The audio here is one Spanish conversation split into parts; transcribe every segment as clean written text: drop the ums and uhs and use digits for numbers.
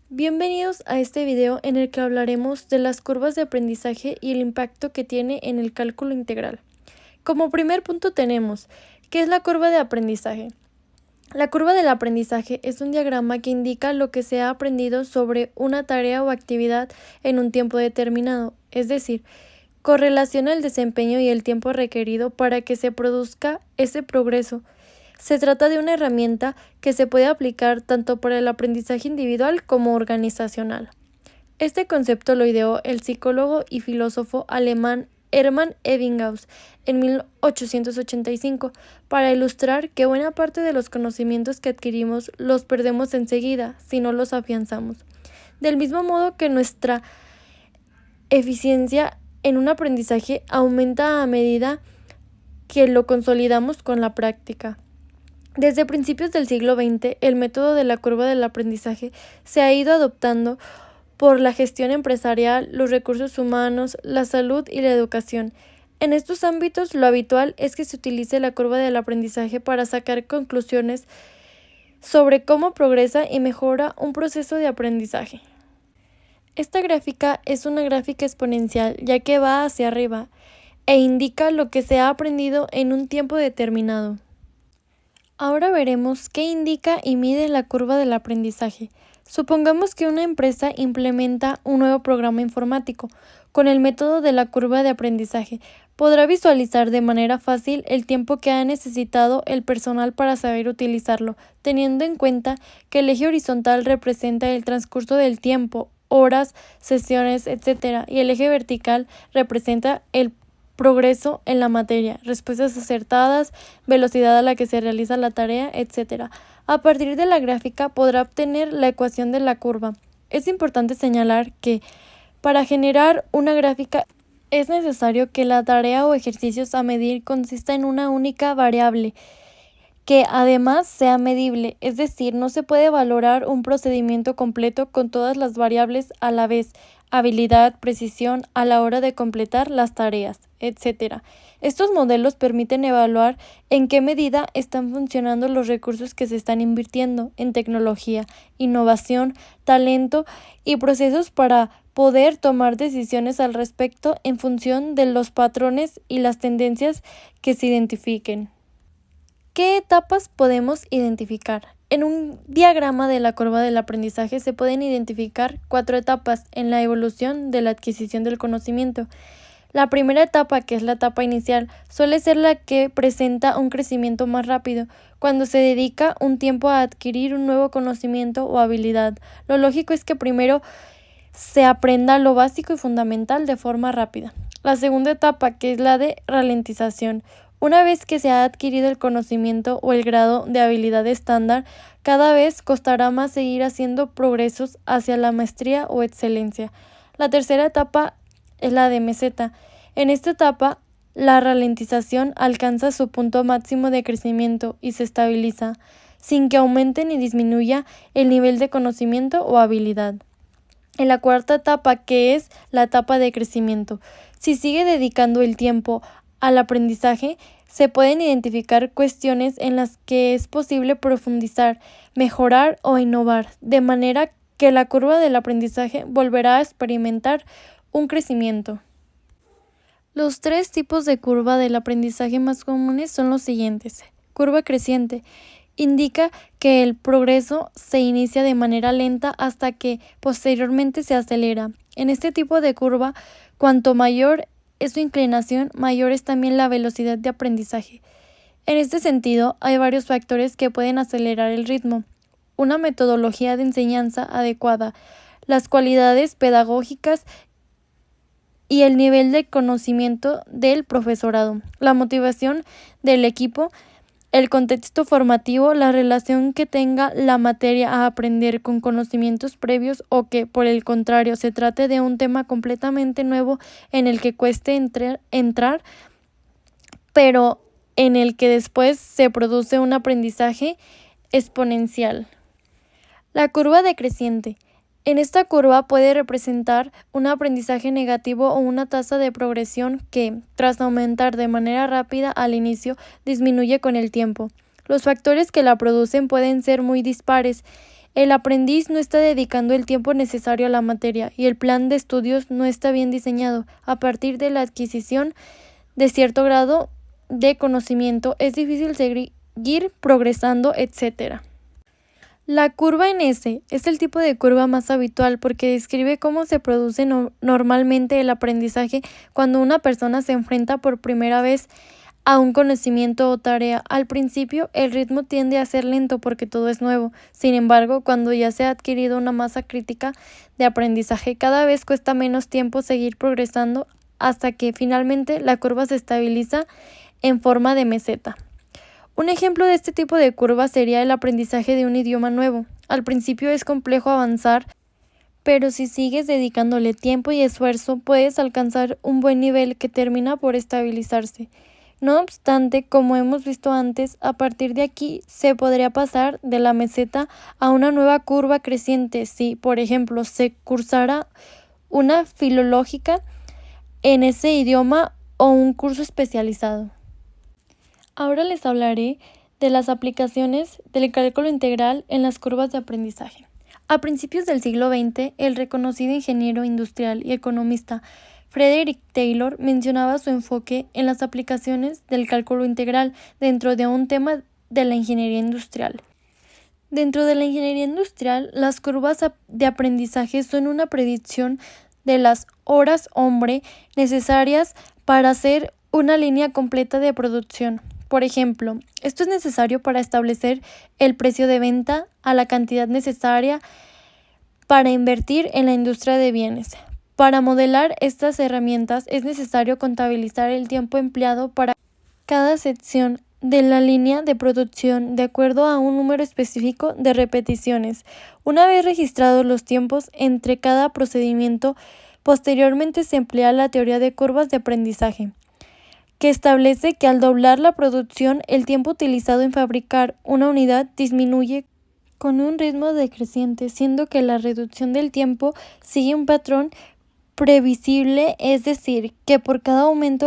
Bienvenidos a este video en el que hablaremos de las curvas de aprendizaje y el impacto que tiene en el cálculo integral. Como primer punto tenemos, ¿qué es la curva de aprendizaje? La curva del aprendizaje es un diagrama que indica lo que se ha aprendido sobre una tarea o actividad en un tiempo determinado, es decir, correlaciona el desempeño y el tiempo requerido para que se produzca ese progreso. Se trata de una herramienta que se puede aplicar tanto para el aprendizaje individual como organizacional. Este concepto lo ideó el psicólogo y filósofo alemán Hermann Ebbinghaus en 1885 para ilustrar que buena parte de los conocimientos que adquirimos los perdemos enseguida si no los afianzamos. Del mismo modo que nuestra eficiencia en un aprendizaje aumenta a medida que lo consolidamos con la práctica. Desde principios del siglo XX, el método de la curva del aprendizaje se ha ido adoptando por la gestión empresarial, los recursos humanos, la salud y la educación. En estos ámbitos, lo habitual es que se utilice la curva del aprendizaje para sacar conclusiones sobre cómo progresa y mejora un proceso de aprendizaje. Esta gráfica es una gráfica exponencial, ya que va hacia arriba e indica lo que se ha aprendido en un tiempo determinado. Ahora veremos qué indica y mide la curva del aprendizaje. Supongamos que una empresa implementa un nuevo programa informático. Con el método de la curva de aprendizaje, podrá visualizar de manera fácil el tiempo que ha necesitado el personal para saber utilizarlo, teniendo en cuenta que el eje horizontal representa el transcurso del tiempo, horas, sesiones, etc., y el eje vertical representa el progreso en la materia, respuestas acertadas, velocidad a la que se realiza la tarea, etc. A partir de la gráfica podrá obtener la ecuación de la curva. Es importante señalar que para generar una gráfica es necesario que la tarea o ejercicios a medir consista en una única variable, que además sea medible, es decir, no se puede valorar un procedimiento completo con todas las variables a la vez, habilidad, precisión a la hora de completar las tareas, etc. Estos modelos permiten evaluar en qué medida están funcionando los recursos que se están invirtiendo en tecnología, innovación, talento y procesos para poder tomar decisiones al respecto en función de los patrones y las tendencias que se identifiquen. ¿Qué etapas podemos identificar? En un diagrama de la curva del aprendizaje se pueden identificar 4 etapas en la evolución de la adquisición del conocimiento. La primera etapa, que es la etapa inicial, suele ser la que presenta un crecimiento más rápido, cuando se dedica un tiempo a adquirir un nuevo conocimiento o habilidad. Lo lógico es que primero se aprenda lo básico y fundamental de forma rápida. La segunda etapa, que es la de ralentización. Una vez que se ha adquirido el conocimiento o el grado de habilidad estándar, cada vez costará más seguir haciendo progresos hacia la maestría o excelencia. La tercera etapa es la de meseta. En esta etapa, la ralentización alcanza su punto máximo de crecimiento y se estabiliza, sin que aumente ni disminuya el nivel de conocimiento o habilidad. En la cuarta etapa, que es la etapa de crecimiento, si sigue dedicando el tiempo al aprendizaje, se pueden identificar cuestiones en las que es posible profundizar, mejorar o innovar, de manera que la curva del aprendizaje volverá a experimentar un crecimiento. Los 3 tipos de curva del aprendizaje más comunes son los siguientes. Curva creciente. Indica que el progreso se inicia de manera lenta hasta que posteriormente se acelera. En este tipo de curva, cuanto mayor es su inclinación, mayor es también la velocidad de aprendizaje. En este sentido, hay varios factores que pueden acelerar el ritmo. Una metodología de enseñanza adecuada, las cualidades pedagógicas y el nivel de conocimiento del profesorado, la motivación del equipo, el contexto formativo, la relación que tenga la materia a aprender con conocimientos previos o que, por el contrario, se trate de un tema completamente nuevo en el que cueste entrar, pero en el que después se produce un aprendizaje exponencial. La curva decreciente. En esta curva puede representar un aprendizaje negativo o una tasa de progresión que, tras aumentar de manera rápida al inicio, disminuye con el tiempo. Los factores que la producen pueden ser muy dispares. El aprendiz no está dedicando el tiempo necesario a la materia y el plan de estudios no está bien diseñado. A partir de la adquisición de cierto grado de conocimiento es difícil seguir progresando, etc. La curva en S es el tipo de curva más habitual porque describe cómo se produce normalmente el aprendizaje cuando una persona se enfrenta por primera vez a un conocimiento o tarea. Al principio, el ritmo tiende a ser lento porque todo es nuevo. Sin embargo, cuando ya se ha adquirido una masa crítica de aprendizaje, cada vez cuesta menos tiempo seguir progresando hasta que finalmente la curva se estabiliza en forma de meseta. Un ejemplo de este tipo de curva sería el aprendizaje de un idioma nuevo. Al principio es complejo avanzar, pero si sigues dedicándole tiempo y esfuerzo, puedes alcanzar un buen nivel que termina por estabilizarse. No obstante, como hemos visto antes, a partir de aquí se podría pasar de la meseta a una nueva curva creciente si, por ejemplo, se cursara una filológica en ese idioma o un curso especializado. Ahora les hablaré de las aplicaciones del cálculo integral en las curvas de aprendizaje. A principios del siglo XX, el reconocido ingeniero industrial y economista Frederick Taylor mencionaba su enfoque en las aplicaciones del cálculo integral dentro de un tema de la ingeniería industrial. Dentro de la ingeniería industrial, las curvas de aprendizaje son una predicción de las horas hombre necesarias para hacer una línea completa de producción. Por ejemplo, esto es necesario para establecer el precio de venta a la cantidad necesaria para invertir en la industria de bienes. Para modelar estas herramientas es necesario contabilizar el tiempo empleado para cada sección de la línea de producción de acuerdo a un número específico de repeticiones. Una vez registrados los tiempos entre cada procedimiento, posteriormente se emplea la teoría de curvas de aprendizaje, que establece que al doblar la producción, el tiempo utilizado en fabricar una unidad disminuye con un ritmo decreciente, siendo que la reducción del tiempo sigue un patrón previsible, es decir, que por cada aumento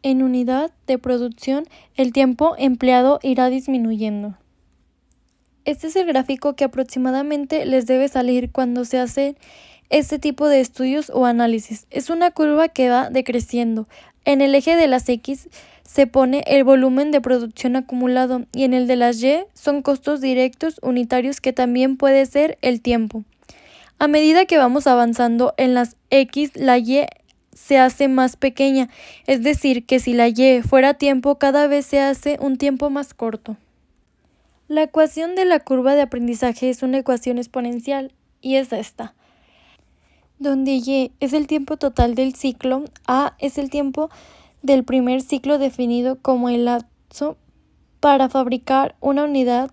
en unidad de producción, el tiempo empleado irá disminuyendo. Este es el gráfico que aproximadamente les debe salir cuando se hace este tipo de estudios o análisis. Es una curva que va decreciendo. En el eje de las X se pone el volumen de producción acumulado y en el de las Y son costos directos unitarios que también puede ser el tiempo. A medida que vamos avanzando en las X, la Y se hace más pequeña, es decir, que si la Y fuera tiempo, cada vez se hace un tiempo más corto. La ecuación de la curva de aprendizaje es una ecuación exponencial y es esta, donde Y es el tiempo total del ciclo, A es el tiempo del primer ciclo definido como el lapso para fabricar una unidad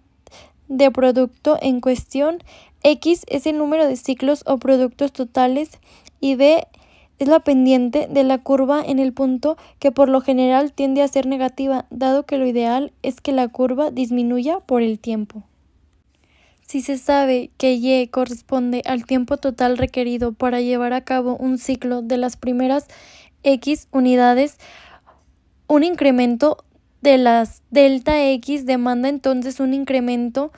de producto en cuestión, X es el número de ciclos o productos totales y B es la pendiente de la curva en el punto que por lo general tiende a ser negativa, dado que lo ideal es que la curva disminuya por el tiempo. Si se sabe que Y corresponde al tiempo total requerido para llevar a cabo un ciclo de las primeras X unidades, un incremento de las delta X demanda entonces un incremento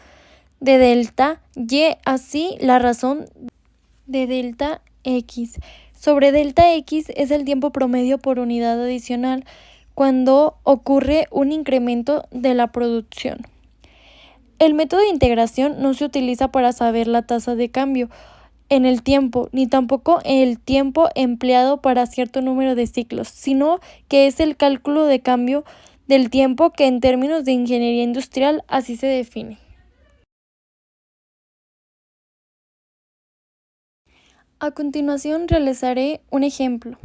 de delta Y, así la razón de delta X sobre delta X es el tiempo promedio por unidad adicional cuando ocurre un incremento de la producción. El método de integración no se utiliza para saber la tasa de cambio en el tiempo, ni tampoco el tiempo empleado para cierto número de ciclos, sino que es el cálculo de cambio del tiempo que en términos de ingeniería industrial así se define. A continuación realizaré un ejemplo.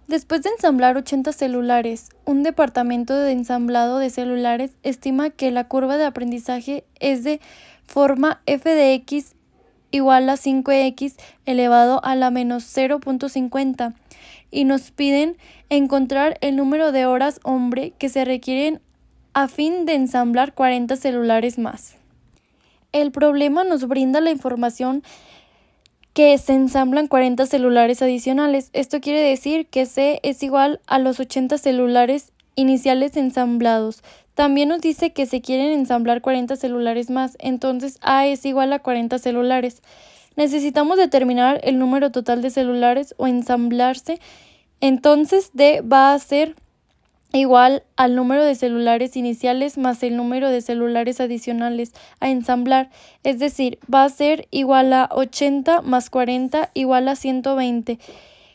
Después de ensamblar 80 celulares, un departamento de ensamblado de celulares estima que la curva de aprendizaje es de forma f de x igual a 5x elevado a la menos 0.50 y nos piden encontrar el número de horas hombre que se requieren a fin de ensamblar 40 celulares más. El problema nos brinda la información que se ensamblan 40 celulares adicionales. Esto quiere decir que C es igual a los 80 celulares iniciales ensamblados. También nos dice que se quieren ensamblar 40 celulares más, entonces A es igual a 40 celulares. Necesitamos determinar el número total de celulares o ensamblarse, entonces D va a ser igual al número de celulares iniciales más el número de celulares adicionales a ensamblar, es decir, va a ser igual a 80 más 40 igual a 120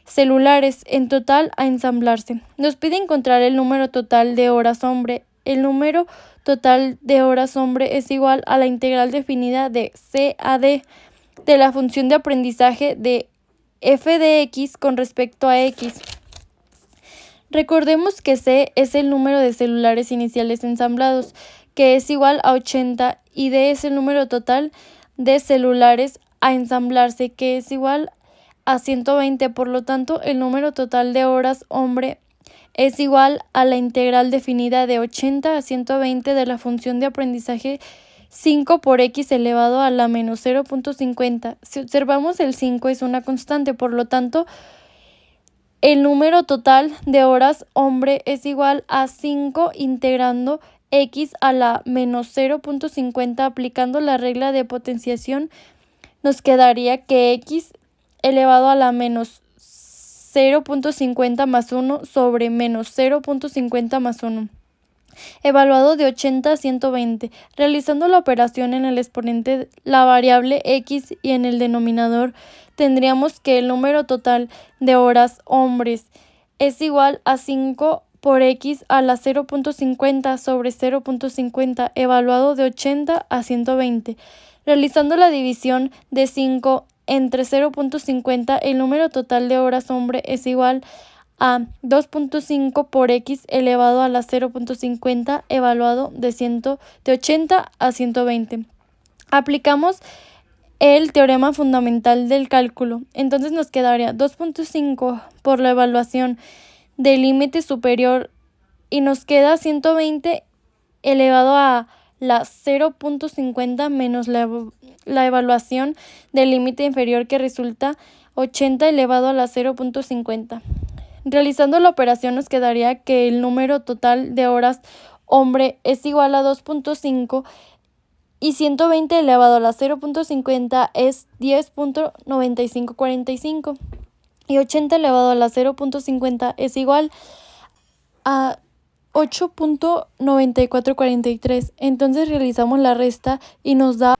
celulares en total a ensamblarse. Nos pide encontrar el número total de horas hombre. El número total de horas hombre es igual a la integral definida de C a D de la función de aprendizaje de f de x con respecto a x. Recordemos que C es el número de celulares iniciales ensamblados, que es igual a 80, y D es el número total de celulares a ensamblarse, que es igual a 120. Por lo tanto, el número total de horas hombre es igual a la integral definida de 80 a 120 de la función de aprendizaje 5 por x elevado a la menos 0.50. Si observamos, el 5 es una constante, por lo tanto, el número total de horas hombre es igual a 5 integrando x a la menos 0.50. Aplicando la regla de potenciación, nos quedaría que x elevado a la menos 0.50 más 1 sobre menos 0.50 más 1. Evaluado de 80 a 120. Realizando la operación en el exponente, la variable x, y en el denominador, tendríamos que el número total de horas hombres es igual a 5 por x a la 0.50 sobre 0.50, evaluado de 80 a 120. Realizando la división de 5 entre 0.50, el número total de horas hombre es igual a 2.5 por x elevado a la 0.50, evaluado de 80 a 120. Aplicamos el teorema fundamental del cálculo. Entonces nos quedaría 2.5 por la evaluación del límite superior y nos queda 120 elevado a la 0.50 menos la evaluación del límite inferior, que resulta 80 elevado a la 0.50. Realizando la operación, nos quedaría que el número total de horas hombre es igual a 2.5 y 120 elevado a la 0.50 es 10.9545 y 80 elevado a la 0.50 es igual a 8.9443. Entonces realizamos la resta y nos da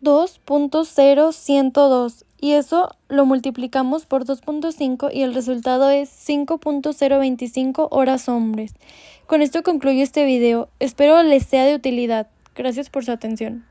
2.0102, y eso lo multiplicamos por 2.5 y el resultado es 5.025 horas hombres. Con esto concluyo este video. Espero les sea de utilidad. Gracias por su atención.